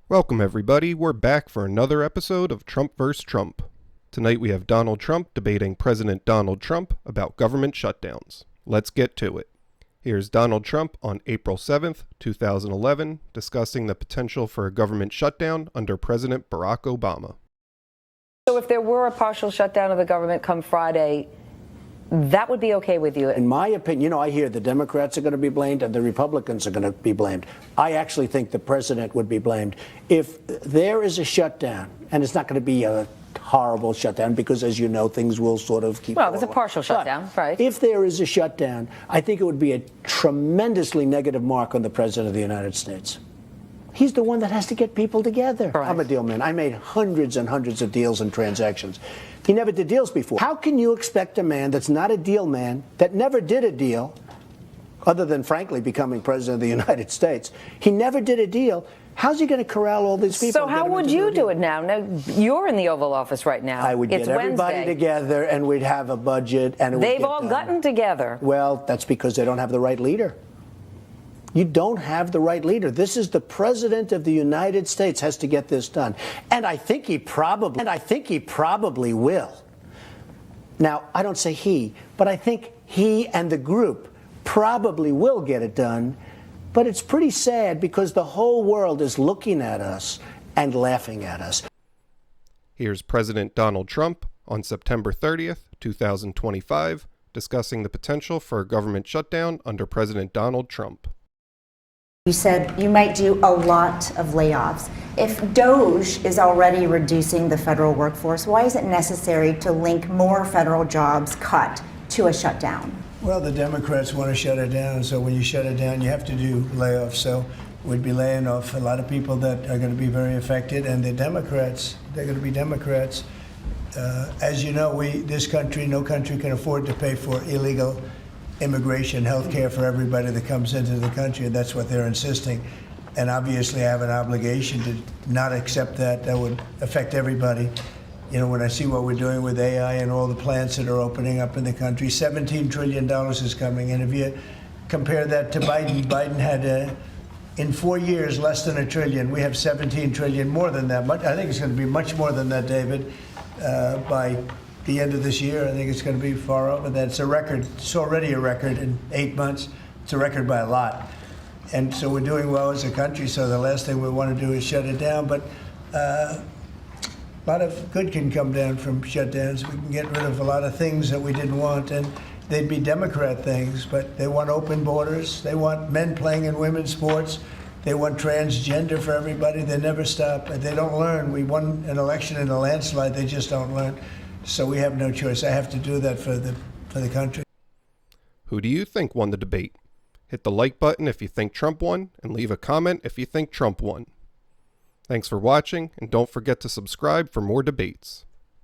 Welcome, everybody. We're back for another episode of Trump vs. Trump. Tonight we have Donald Trump debating President Donald Trump about government shutdowns. Let's get to it. Here's Donald Trump on April 7th, 2011, discussing the potential for a government shutdown under President Barack Obama. So if there were a partial shutdown of the government come Friday, that would be okay with you? In my opinion, I hear the Democrats are going to be blamed and the Republicans are going to be blamed. I actually think the president would be blamed. If there is a shutdown, and it's not going to be a horrible shutdown because, as you know, things will sort of keep Well, there's a partial shutdown, right? If there is a shutdown, I think it would be a tremendously negative mark on the president of the United States. He's the one that has to get people together. Correct. I'm a deal man. I made hundreds and hundreds of deals and transactions. He never did deals before. How can you expect a man that's not a deal man, that never did a deal, other than, frankly, becoming president of the United States? He never did a deal. How's he going to corral all these people? So how would you do it now? Now, you're in the Oval Office right now. I would get everybody Wednesday. together and we'd have a budget. And They've all gotten together. Well, that's because they don't have the right leader. You don't have the right leader. This is the president of the United States has to get this done. And I think he probably will. Now, I don't say he, but I think he and the group probably will get it done. But it's pretty sad because the whole world is looking at us and laughing at us. Here's President Donald Trump on September 30th, 2025, discussing the potential for a government shutdown under President Donald Trump. You said you might do a lot of layoffs. If DOGE is already reducing the federal workforce, why is it necessary to link more federal jobs cut to a shutdown? Well, the Democrats want to shut it down, so when you shut it down, you have to do layoffs. So we'd be laying off a lot of people that are going to be very affected, and the Democrats, they're going to be Democrats. As you know, this country, no country can afford to pay for illegal immigration, health care for everybody that comes into the country, and that's what they're insisting. And obviously I have an obligation to not accept that. That would affect everybody. When I see what we're doing with AI and all the plants that are opening up in the country, $17 trillion is coming. And if you compare that to Biden had, in 4 years, less than $1 trillion. We have 17 trillion, more than that. I think it's going to be much more than that, David, by the end of this year. I think it's going to be far over that. It's a record. It's already a record in 8 months. It's a record by a lot. And so we're doing well as a country, so the last thing we want to do is shut it down. But a lot of good can come down from shutdowns. We can get rid of a lot of things that we didn't want, and they'd be Democrat things, but they want open borders. They want men playing in women's sports. They want transgender for everybody. They never stop. They don't learn. We won an election in a landslide. They just don't learn. So we have no choice. I have to do that for the country. Who do you think won the debate? Hit the like button if you think Trump won, and leave a comment if you think Trump won. Thanks for watching, and don't forget to subscribe for more debates.